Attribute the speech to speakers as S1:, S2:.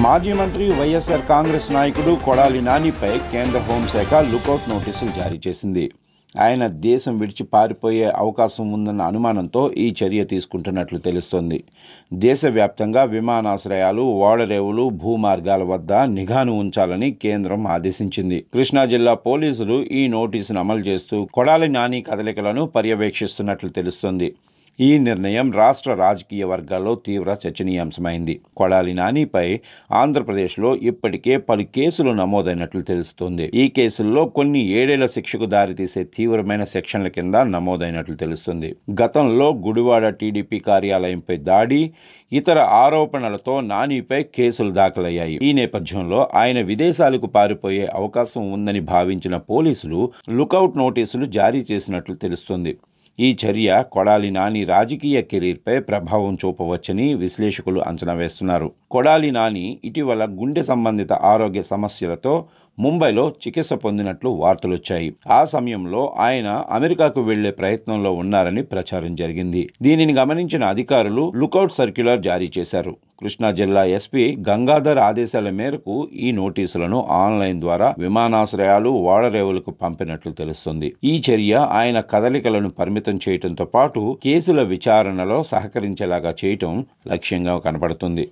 S1: మాజీ మంత్రి వైఎస్ఆర్ కాంగ్రెస్ నాయకుడు కొడాలి నానిపై కేంద్ర హోంశాఖ లుకౌట్ నోటీసులు జారీ చేసింది. ఆయన దేశం విడిచి పారిపోయే అవకాశం ఉందన్న అనుమానంతో ఈ చర్య తీసుకుంటున్నట్లు తెలుస్తోంది. దేశవ్యాప్తంగా విమానాశ్రయాలు, ఓడరేవులు, భూమార్గాల వద్ద నిఘాను ఉంచాలని కేంద్రం ఆదేశించింది. కృష్ణా జిల్లా పోలీసులు ఈ నోటీసును అమలు చేస్తూ కొడాలి నాని కదలికలను పర్యవేక్షిస్తున్నట్లు తెలుస్తోంది. ఈ నిర్ణయం రాష్ట్ర రాజకీయ వర్గాల్లో తీవ్ర చర్చనీయాంశమైంది. కొడాలి నానిపై ఆంధ్రప్రదేశ్లో ఇప్పటికే పలు కేసులు నమోదైనట్లు తెలుస్తోంది. ఈ కేసుల్లో కొన్ని 7 ఏళ్ల శిక్షకు దారితీసే తీవ్రమైన సెక్షన్ల కింద నమోదైనట్లు తెలుస్తుంది. గతంలో గుడివాడ టీడీపీ కార్యాలయంపై దాడి, ఇతర ఆరోపణలతో నానిపై కేసులు దాఖలయ్యాయి. ఈ నేపథ్యంలో ఆయన విదేశాలకు పారిపోయే అవకాశం ఉందని భావించిన పోలీసులు లుకౌట్ నోటీసులు జారీ చేసినట్లు తెలుస్తుంది. ఈ చర్య కొడాలి నాని రాజకీయ కెరీర్పై ప్రభావం చూపవచ్చని విశ్లేషకులు అంచనా వేస్తున్నారు. కొడాలి నాని ఇటీవల గుండె సంబంధిత ఆరోగ్య సమస్యలతో ముంబైలో చికిత్స పొందినట్లు వార్తలొచ్చాయి. ఆ సమయంలో ఆయన అమెరికాకు వెళ్లే ప్రయత్నంలో ఉన్నారని ప్రచారం జరిగింది. దీనిని గమనించిన అధికారులు లుకౌట్ సర్క్యులర్ జారీ చేశారు. కృష్ణా జిల్లా ఎస్పీ గంగాధర్ ఆదేశాల మేరకు ఈ నోటీసులను ఆన్లైన్ ద్వారా విమానాశ్రయాలు, ఓడరేవులకు పంపినట్లు తెలుస్తుంది. ఈ చర్య ఆయన కదలికలను పరిమితం చేయడంతో పాటు కేసుల విచారణలో సహకరించేలాగా చేయటం లక్ష్యంగా కనబడుతుంది.